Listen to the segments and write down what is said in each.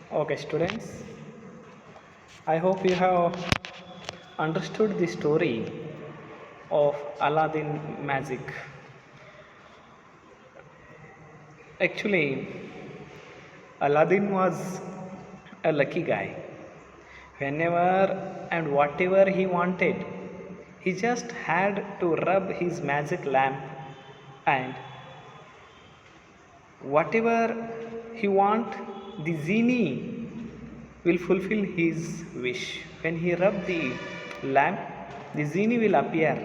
Okay, students, I hope you have understood the story of Aladdin magic. Actually, Aladdin was a lucky guy. Whenever and whatever he wanted, he just had to rub his magic lamp and whatever he want, the genie will fulfill his wish. When he rub the lamp, the genie will appear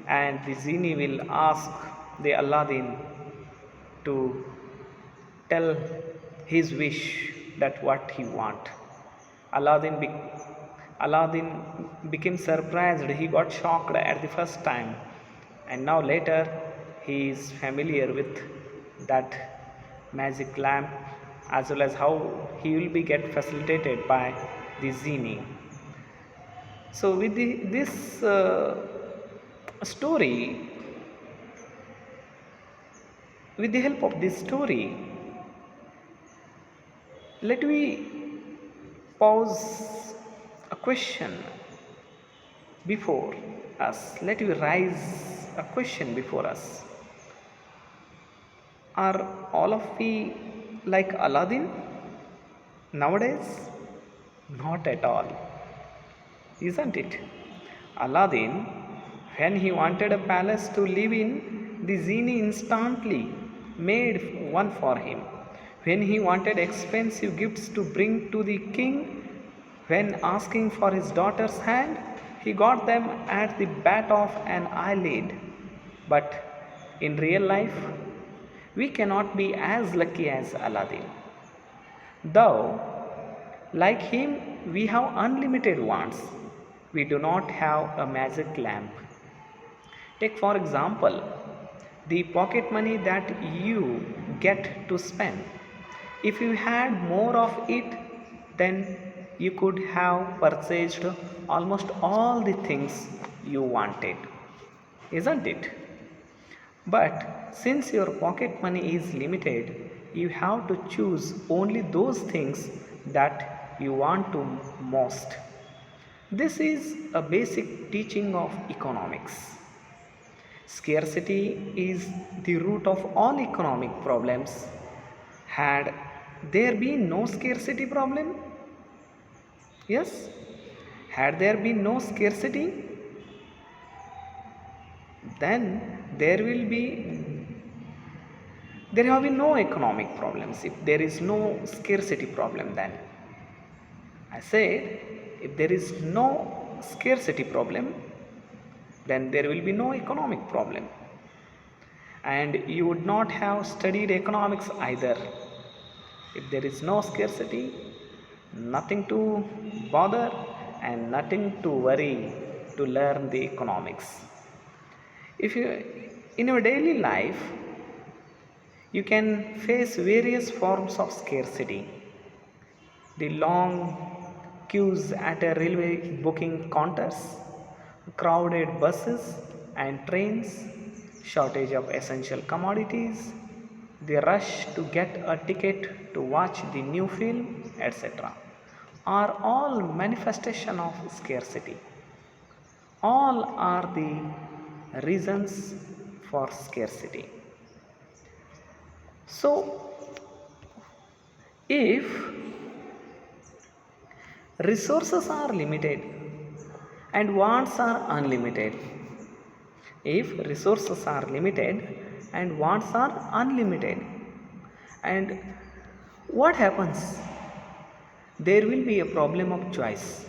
and the genie will ask the Aladdin to tell his wish that what he want. Aladdin, be- Aladdin became surprised. He got shocked at the first time, and now later he is familiar with that magic lamp as well as how he will be get facilitated by the genie. So with this story, with the help of this story, let me pause a question before us. Let me rise a question before us. Are all of we like Aladdin nowadays? Not at all, isn't it? Aladdin, when he wanted a palace to live in, the genie instantly made one for him. When he wanted expensive gifts to bring to the king, when asking for his daughter's hand, he got them at the bat of an eyelid. But in real life, we cannot be as lucky as Aladdin. Though, like him, we have unlimited wants. We do not have a magic lamp. Take, for example, the pocket money that you get to spend. If you had more of it, then you could have purchased almost all the things you wanted, isn't it? But since your pocket money is limited, you have to choose only those things that you want to most. This is a basic teaching of economics. Scarcity is the root of all economic problems. Had there been no scarcity problem? Yes? Had there been no scarcity, then there have been no economic problems. If there is no scarcity problem, then I said, if there is no scarcity problem, then there will be no economic problem. And you would not have studied economics either. If there is no scarcity, nothing to bother and nothing to worry to learn the economics. If you in your daily life you can face various forms of scarcity. The long queues at a railway booking counters, crowded buses and trains, shortage of essential commodities, the rush to get a ticket to watch the new film, etc., are all manifestation of scarcity. All are the reasons for scarcity. So, if resources are limited and wants are unlimited, if resources are limited and wants are unlimited, and what happens? There will be a problem of choice.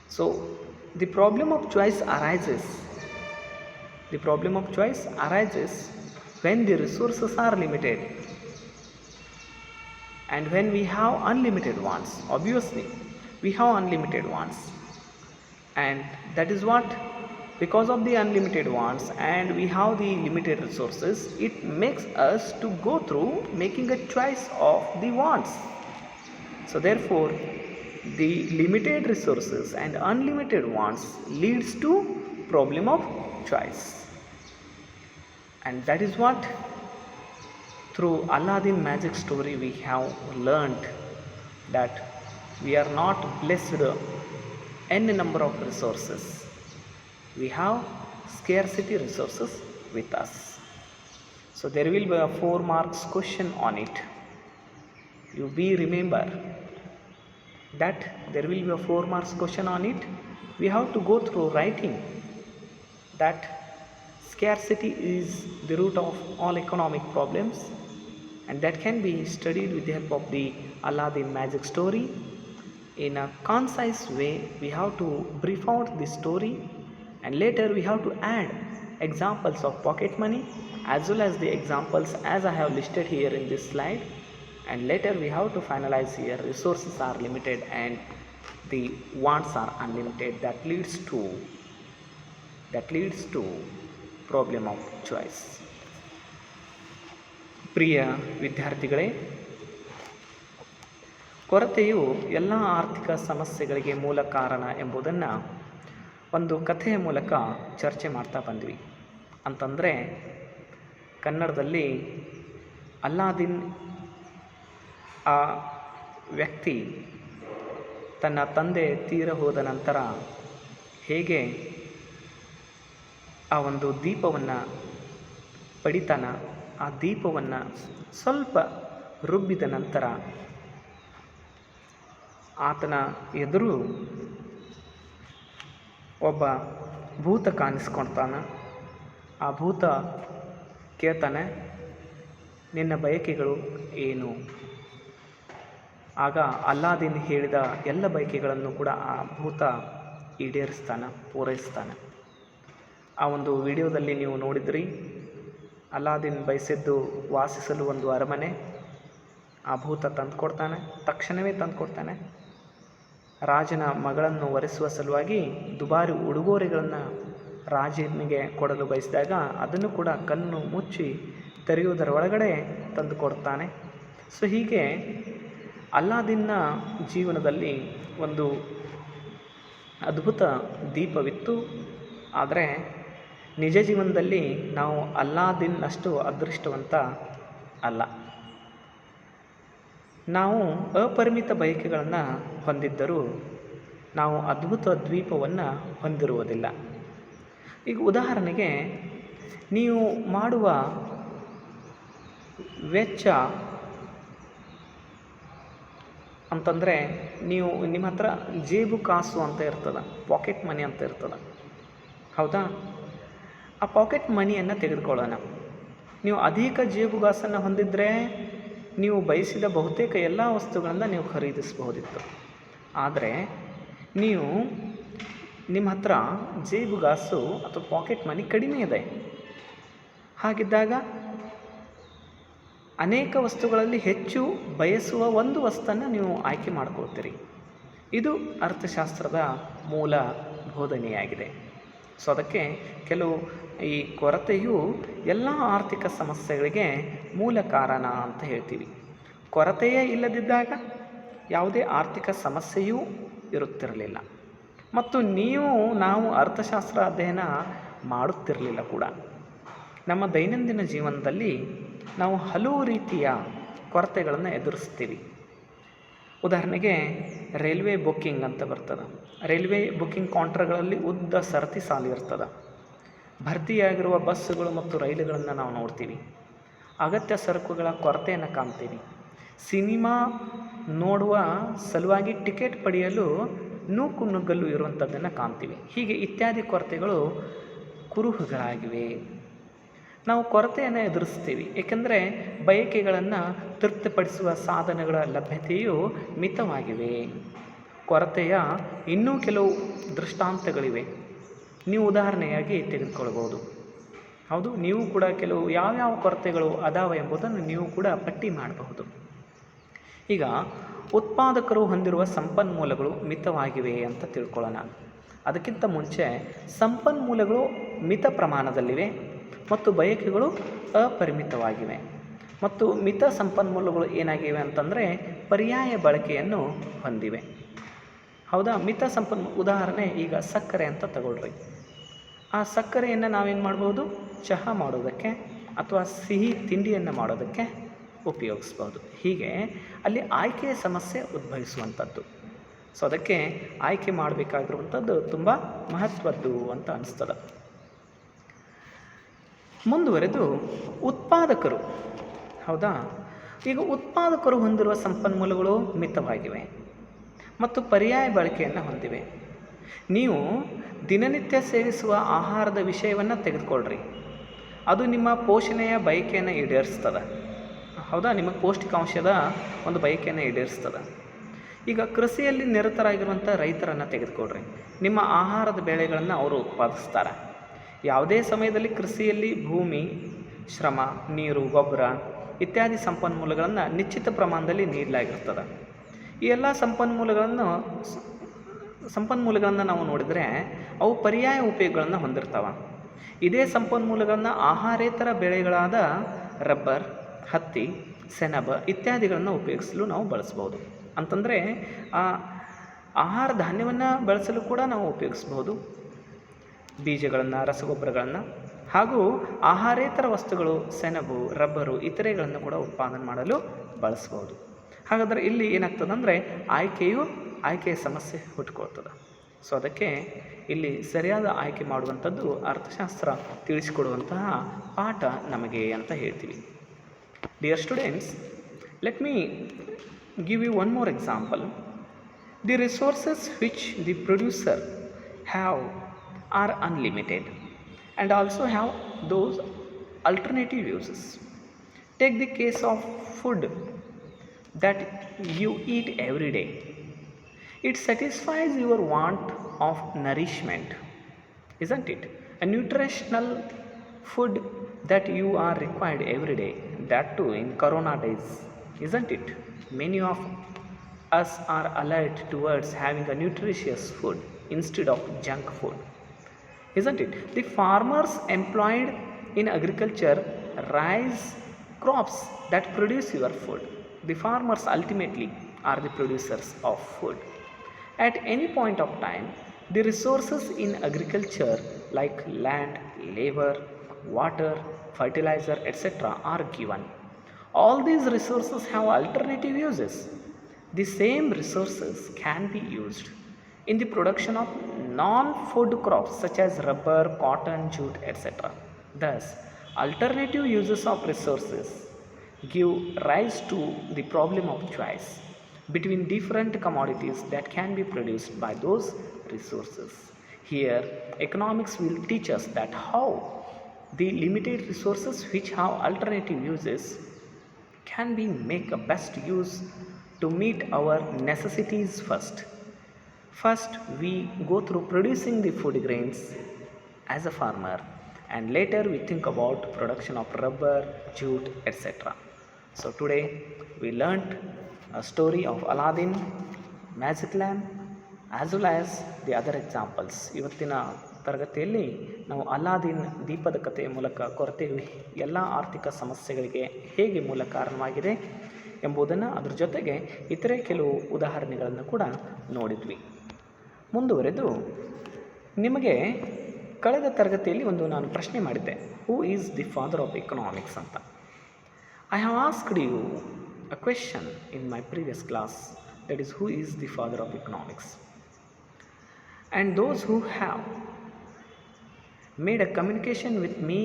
So, the problem of choice arises. The problem of choice arises when the resources are limited and when we have unlimited wants. Obviously we have unlimited wants, and that is what, because of the unlimited wants and we have the limited resources, it makes us to go through making a choice of the wants. So therefore the limited resources and unlimited wants leads to problem of choice, and that is what through Aladdin magic story we have learned that we are not blessed n number of resources. We have scarcity resources with us. So there will be a 4 marks question on it. You be remember that there will be a 4 marks question on it. We have to go through writing that scarcity is the root of all economic problems, and that can be studied with the help of the Aladdin magic story. In a concise way, we have to brief out the story, and later we have to add examples of pocket money as well as the examples as I have listed here in this slide, and later we have to finalize here resources are limited and the wants are unlimited. That leads to problem of choice. ಪ್ರಿಯ ವಿದ್ಯಾರ್ಥಿಗಳೇ, ಕೊರತೆಯು ಎಲ್ಲ ಆರ್ಥಿಕ ಸಮಸ್ಯೆಗಳಿಗೆ ಮೂಲ ಕಾರಣ ಎಂಬುದನ್ನು ಒಂದು ಕಥೆಯ ಮೂಲಕ ಚರ್ಚೆ ಮಾಡ್ತಾ ಬಂದ್ವಿ. ಅಂತಂದರೆ ಕನ್ನಡದಲ್ಲಿ ಅಲ್ಲಾದಿನ್ ಆ ವ್ಯಕ್ತಿ ತನ್ನ ತಂದೆ ತೀರ ಹೋದ ನಂತರ ಹೇಗೆ ಆ ಒಂದು ದೀಪವನ್ನು ಪಡಿತಾನ, ಆ ದೀಪವನ್ನು ಸ್ವಲ್ಪ ರುಬ್ಬಿದ ನಂತರ ಆತನ ಎದುರು ಒಬ್ಬ ಭೂತ ಕಾಣಿಸ್ಕೊಳ್ತಾನೆ. ಆ ಭೂತ ಕೇಳ್ತಾನೆ, ನಿನ್ನ ಬಯಕೆಗಳು ಏನು? ಆಗ ಅಲ್ಲಾದಿನ್ ಹೇಳಿದ ಎಲ್ಲ ಬಯಕೆಗಳನ್ನು ಕೂಡ ಆ ಭೂತ ಈಡೇರಿಸ್ತಾನೆ, ಪೂರೈಸ್ತಾನೆ. ಆ ಒಂದು ವಿಡಿಯೋದಲ್ಲಿ ನೀವು ನೋಡಿದ್ರಿ, ಅಲ್ಲಾದಿನ್ ಬಯಸಿದ್ದು ವಾಸಿಸಲು ಒಂದು ಅರಮನೆ. ಆ ಭೂತ ತಂದುಕೊಡ್ತಾನೆ, ತಕ್ಷಣವೇ ತಂದುಕೊಡ್ತಾನೆ. ರಾಜನ ಮಗಳನ್ನು ವರಿಸುವ ಸಲುವಾಗಿ ದುಬಾರಿ ಉಡುಗೊರೆಗಳನ್ನು ರಾಜನಿಗೆ ಕೊಡಲು ಬಯಸಿದಾಗ ಅದನ್ನು ಕೂಡ ಕಣ್ಣು ಮುಚ್ಚಿ ತೆರೆಯುವುದರ ಒಳಗಡೆ ತಂದುಕೊಡ್ತಾನೆ. ಸೊ ಹೀಗೆ ಅಲ್ಲಾದಿನ್ನ ಜೀವನದಲ್ಲಿ ಒಂದು ಅದ್ಭುತ ದೀಪವಿತ್ತು. ಆದರೆ ನಿಜ ಜೀವನದಲ್ಲಿ ನಾವು ಅಲ್ಲಾದಿನ್ನಷ್ಟು ಅದೃಷ್ಟವಂತ ಅಲ್ಲ. ನಾವು ಅಪರಿಮಿತ ಬಯಕೆಗಳನ್ನು ಹೊಂದಿದ್ದರೂ ನಾವು ಅದ್ಭುತ ದ್ವೀಪವನ್ನು ಹೊಂದಿರುವುದಿಲ್ಲ. ಈಗ ಉದಾಹರಣೆಗೆ, ನೀವು ಮಾಡುವ ವೆಚ್ಚ ಅಂತಂದರೆ, ನೀವು ನಿಮ್ಮ ಹತ್ರ ಜೇಬು ಕಾಸು ಅಂತ ಇರ್ತದೆ, ಪಾಕೆಟ್ ಮನಿ ಅಂತ ಇರ್ತದೆ, ಹೌದಾ? ಆ ಪಾಕೆಟ್ ಮನಿಯನ್ನು ತೆಗೆದುಕೊಳ್ಳೋಣ. ನೀವು ಅಧಿಕ ಜೇಬುಗಾಸನ್ನು ಹೊಂದಿದ್ದರೆ ನೀವು ಬಯಸಿದ ಬಹುತೇಕ ಎಲ್ಲ ವಸ್ತುಗಳನ್ನು ನೀವು ಖರೀದಿಸಬಹುದಿತ್ತು. ಆದರೆ ನೀವು ನಿಮ್ಮ ಹತ್ರ ಜೇಬುಗಾಸು ಅಥವಾ ಪಾಕೆಟ್ ಮನಿ ಕಡಿಮೆ ಇದೆ. ಹಾಗಿದ್ದಾಗ ಅನೇಕ ವಸ್ತುಗಳಲ್ಲಿ ಹೆಚ್ಚು ಬಯಸುವ ಒಂದು ವಸ್ತನ್ನು ನೀವು ಆಯ್ಕೆ ಮಾಡ್ಕೊಳ್ತೀರಿ. ಇದು ಅರ್ಥಶಾಸ್ತ್ರದ ಮೂಲ ಬೋಧನೆಯಾಗಿದೆ. ಸೊ ಅದಕ್ಕೆ ಕೆಲವು ಈ ಕೊರತೆಯು ಎಲ್ಲ ಆರ್ಥಿಕ ಸಮಸ್ಯೆಗಳಿಗೆ ಮೂಲ ಕಾರಣ ಅಂತ ಹೇಳ್ತೀವಿ. ಕೊರತೆಯೇ ಇಲ್ಲದಿದ್ದಾಗ ಯಾವುದೇ ಆರ್ಥಿಕ ಸಮಸ್ಯೆಯೂ ಇರುತ್ತಿರಲಿಲ್ಲ, ಮತ್ತು ನಾವು ಅರ್ಥಶಾಸ್ತ್ರ ಅಧ್ಯಯನ ಮಾಡುತ್ತಿರಲಿಲ್ಲ ಕೂಡ. ನಮ್ಮ ದೈನಂದಿನ ಜೀವನದಲ್ಲಿ ನಾವು ಹಲವು ರೀತಿಯ ಕೊರತೆಗಳನ್ನು ಎದುರಿಸ್ತೀವಿ. ಉದಾಹರಣೆಗೆ ರೈಲ್ವೆ ಬುಕ್ಕಿಂಗ್ ಅಂತ ಬರ್ತದೆ. ರೈಲ್ವೆ ಬುಕ್ಕಿಂಗ್ ಕೌಂಟರ್ಗಳಲ್ಲಿ ಉದ್ದ ಸರತಿ ಸಾಲು ಇರ್ತದೆ. ಭರ್ತಿಯಾಗಿರುವ ಬಸ್ಸುಗಳು ಮತ್ತು ರೈಲುಗಳನ್ನು ನಾವು ನೋಡ್ತೀವಿ. ಅಗತ್ಯ ಸರಕುಗಳ ಕೊರತೆಯನ್ನು ಕಾಣ್ತೀವಿ. ಸಿನಿಮಾ ನೋಡುವ ಸಲುವಾಗಿ ಟಿಕೆಟ್ ಪಡೆಯಲು ನೂಕು ನುಗ್ಗಲು ಇರುವಂಥದ್ದನ್ನು ಕಾಣ್ತೀವಿ. ಹೀಗೆ ಇತ್ಯಾದಿ ಕೊರತೆಗಳು ಕುರುಹುಗಳಾಗಿವೆ. ನಾವು ಕೊರತೆಯನ್ನು ಎದುರಿಸ್ತೀವಿ, ಏಕೆಂದರೆ ಬಯಕೆಗಳನ್ನು ತೃಪ್ತಿಪಡಿಸುವ ಸಾಧನಗಳ ಲಭ್ಯತೆಯು ಮಿತವಾಗಿವೆ. ಕೊರತೆಯ ಇನ್ನೂ ಕೆಲವು ದೃಷ್ಟಾಂತಗಳಿವೆ. ನೀವು ಉದಾಹರಣೆಯಾಗಿ ತೆಗೆದುಕೊಳ್ಬೋದು. ಹೌದು, ನೀವು ಕೂಡ ಕೆಲವು ಯಾವ್ಯಾವ ಕೊರತೆಗಳು ಅದಾವ ಎಂಬುದನ್ನು ನೀವು ಕೂಡ ಪಟ್ಟಿ ಮಾಡಬಹುದು. ಈಗ ಉತ್ಪಾದಕರು ಹೊಂದಿರುವ ಸಂಪನ್ಮೂಲಗಳು ಮಿತವಾಗಿವೆ ಅಂತ ತಿಳ್ಕೊಳ್ಳೋಣ. ಅದಕ್ಕಿಂತ ಮುಂಚೆ ಸಂಪನ್ಮೂಲಗಳು ಮಿತ ಪ್ರಮಾಣದಲ್ಲಿವೆ ಮತ್ತು ಬಯಕೆಗಳು ಅಪರಿಮಿತವಾಗಿವೆ. ಮತ್ತು ಮಿತ ಸಂಪನ್ಮೂಲಗಳು ಏನಾಗಿವೆ ಅಂತಂದರೆ ಪರ್ಯಾಯ ಬಳಕೆಯನ್ನು ಹೊಂದಿವೆ. ಹೌದಾ? ಮಿತ ಉದಾಹರಣೆ ಈಗ ಸಕ್ಕರೆ ಅಂತ ತಗೊಳ್ರಿ. ಆ ಸಕ್ಕರೆಯನ್ನು ನಾವೇನು ಮಾಡ್ಬೋದು? ಚಹಾ ಮಾಡೋದಕ್ಕೆ ಅಥವಾ ಸಿಹಿ ತಿಂಡಿಯನ್ನು ಮಾಡೋದಕ್ಕೆ ಉಪಯೋಗಿಸ್ಬೋದು. ಹೀಗೆ ಅಲ್ಲಿ ಆಯ್ಕೆಯ ಸಮಸ್ಯೆ ಉದ್ಭವಿಸುವಂಥದ್ದು. ಸೊ ಅದಕ್ಕೆ ಆಯ್ಕೆ ಮಾಡಬೇಕಾಗಿರುವಂಥದ್ದು ತುಂಬ ಮಹತ್ವದ್ದು ಅಂತ ಅನಿಸ್ತದೆ. ಮುಂದುವರೆದು ಉತ್ಪಾದಕರು, ಹೌದಾ, ಈಗ ಉತ್ಪಾದಕರು ಹೊಂದಿರುವ ಸಂಪನ್ಮೂಲಗಳು ಮಿತವಾಗಿವೆ ಮತ್ತು ಪರ್ಯಾಯ ಬಳಕೆಯನ್ನು ಹೊಂದಿವೆ. ನೀವು ದಿನನಿತ್ಯ ಸೇವಿಸುವ ಆಹಾರದ ವಿಷಯವನ್ನು ತೆಗೆದುಕೊಳ್ಳ್ರಿ, ಅದು ನಿಮ್ಮ ಪೋಷಣೆಯ ಬಯಕೆಯನ್ನು ಈಡೇರಿಸ್ತದೆ, ಹೌದಾ, ನಿಮ್ಮ ಪೌಷ್ಟಿಕಾಂಶದ ಒಂದು ಬಯಕೆಯನ್ನು ಈಡೇರಿಸ್ತದೆ. ಈಗ ಕೃಷಿಯಲ್ಲಿ ನಿರತರಾಗಿರುವಂಥ ರೈತರನ್ನು ತೆಗೆದುಕೊಳ್ರಿ, ನಿಮ್ಮ ಆಹಾರದ ಬೆಳೆಗಳನ್ನು ಅವರು ಉತ್ಪಾದಿಸ್ತಾರೆ. ಯಾವುದೇ ಸಮಯದಲ್ಲಿ ಕೃಷಿಯಲ್ಲಿ ಭೂಮಿ, ಶ್ರಮ, ನೀರು, ಗೊಬ್ಬರ ಇತ್ಯಾದಿ ಸಂಪನ್ಮೂಲಗಳನ್ನು ನಿಶ್ಚಿತ ಪ್ರಮಾಣದಲ್ಲಿ ನೀಡಲಾಗಿರ್ತದೆ. ಈ ಎಲ್ಲ ಸಂಪನ್ಮೂಲಗಳನ್ನು ನಾವು ನೋಡಿದರೆ ಅವು ಪರ್ಯಾಯ ಉಪಯೋಗಗಳನ್ನು ಹೊಂದಿರ್ತವೆ. ಇದೇ ಸಂಪನ್ಮೂಲಗಳನ್ನು ಆಹಾರೇತರ ಬೆಳೆಗಳಾದ ರಬ್ಬರ್, ಹತ್ತಿ, ಸೆಣಬ ಇತ್ಯಾದಿಗಳನ್ನು ಉಪಯೋಗಿಸಲು ನಾವು ಬಳಸ್ಬೋದು. ಅಂತಂದರೆ ಆಹಾರ ಧಾನ್ಯವನ್ನು ಬಳಸಲು ಕೂಡ ನಾವು ಉಪಯೋಗಿಸ್ಬೋದು, ಬೀಜಗಳನ್ನು, ರಸಗೊಬ್ಬರಗಳನ್ನು, ಹಾಗೂ ಆಹಾರೇತರ ವಸ್ತುಗಳು ಸೆಣಬು, ರಬ್ಬರು ಇತರೆಗಳನ್ನು ಕೂಡ ಉತ್ಪಾದನೆ ಮಾಡಲು ಬಳಸ್ಬೋದು. ಹಾಗಾದರೆ ಇಲ್ಲಿ ಏನಾಗ್ತದೆ ಅಂದರೆ ಆಯ್ಕೆಯ ಸಮಸ್ಯೆ ಹುಟ್ಟುಕೊಳ್ತದೆ. ಸೊ ಅದಕ್ಕೆ ಇಲ್ಲಿ ಸರಿಯಾದ ಆಯ್ಕೆ ಮಾಡುವಂಥದ್ದು ಅರ್ಥಶಾಸ್ತ್ರ ತಿಳಿಸಿಕೊಡುವಂತಹ ಪಾಠ ನಮಗೆ ಅಂತ ಹೇಳ್ತೀವಿ. Dear students, let me give you one more example. The resources which the producer have are unlimited and also have those alternative uses. Take the case of food that you eat every day. It satisfies your want of nourishment, isn't it? A nutritional food that you are required every day, that too in corona days, isn't it? Many of us are alert towards having a nutritious food instead of junk food, isn't it? The farmers employed in agriculture raise crops that produce your food. The farmers ultimately are the producers of food. At any point of time, the resources in agriculture like land, labor, water, fertilizer, etc. are given. All these resources have alternative uses. The same resources can be used in the production of non-food crops such as rubber, cotton, jute, etc. Thus, alternative uses of resources give rise to the problem of choice between different commodities that can be produced by those resources. Here, economics will teach us that how the limited resources which have alternative uses can be make a best use to meet our necessities first. First, we go through producing the food grains as a farmer, and later we think about production of rubber, jute, etc. So today we learnt a story of Aladdin, magic lamp, as well as the other examples. ಇವತ್ತಿನ ತರಗತಿಯಲ್ಲಿ ನಾವು ಅಲಾದಿನ್ ದೀಪದ ಕಥೆಯ ಮೂಲಕ ಕೊರತೆಯು ಎಲ್ಲ ಆರ್ಥಿಕ ಸಮಸ್ಯೆಗಳಿಗೆ ಹೇಗೆ ಮೂಲ ಕಾರಣವಾಗಿದೆ ಎಂಬುದನ್ನು, ಅದರ ಜೊತೆಗೆ ಇತರೆ ಕೆಲವು ಉದಾಹರಣೆಗಳನ್ನು ಕೂಡ ನೋಡಿದ್ವಿ. ಮುಂದುವರೆದು ನಿಮಗೆ ಕಳೆದ ತರಗತಿಯಲ್ಲಿ ನಾನು ಪ್ರಶ್ನೆ ಮಾಡಿದ್ದೆ, who is the father of economics ಅಂತ. I have asked you a question in my previous class, that is, who is the father of economics? And those who have made a communication with me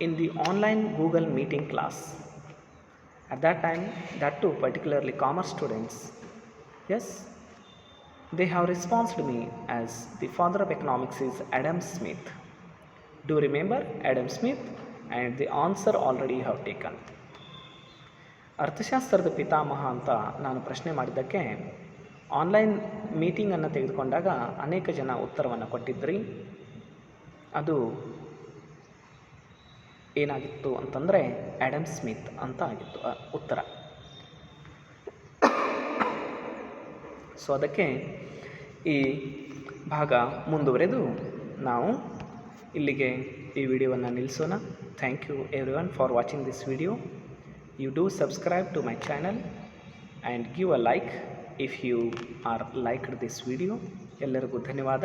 in the online Google meeting class, at that time, that too particularly commerce students, yes, they have responded to me as the father of economics is Adam Smith. Do you remember Adam Smith? And the answer already you have taken. ಅರ್ಥಶಾಸ್ತ್ರದ ಪಿತಾಮಹ ಅಂತ ನಾನು ಪ್ರಶ್ನೆ ಮಾಡಿದ್ದಕ್ಕೆ online ಮೀಟಿಂಗನ್ನು ತೆಗೆದುಕೊಂಡಾಗ ಅನೇಕ ಜನ ಉತ್ತರವನ್ನು ಕೊಟ್ಟಿದ್ರಿ. ಅದು ಏನಾಗಿತ್ತು ಅಂತಂದರೆ ಆ್ಯಡಮ್ ಸ್ಮಿತ್ ಅಂತ ಆಗಿತ್ತು ಉತ್ತರ. ಸೊ ಅದಕ್ಕೆ ಈ ಭಾಗ ಮುಂದುವರೆದು ನಾವು ಇಲ್ಲಿಗೆ ಈ ವಿಡಿಯೋವನ್ನು ನಿಲ್ಲಿಸೋಣ. Thank you everyone for watching this video. You do subscribe to my channel and give a like if you are liked this video. ಎಲ್ಲರಿಗೂ ಧನ್ಯವಾದ.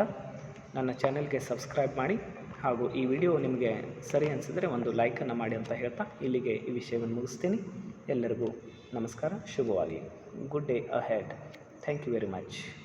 ನನ್ನ ಚಾನೆಲ್ಗೆ ಸಬ್ಸ್ಕ್ರೈಬ್ ಮಾಡಿ ಹಾಗೂ ಈ ವಿಡಿಯೋ ನಿಮಗೆ ಸರಿ ಅನಿಸಿದರೆ ಒಂದು ಲೈಕನ್ನು ಮಾಡಿ ಅಂತ ಹೇಳ್ತಾ ಇಲ್ಲಿಗೆ ಈ ವಿಷಯವನ್ನು ಮುಗಿಸ್ತೀನಿ. ಎಲ್ಲರಿಗೂ ನಮಸ್ಕಾರ, ಶುಭವಾಗಲಿ. Good day ahead. Thank you very much.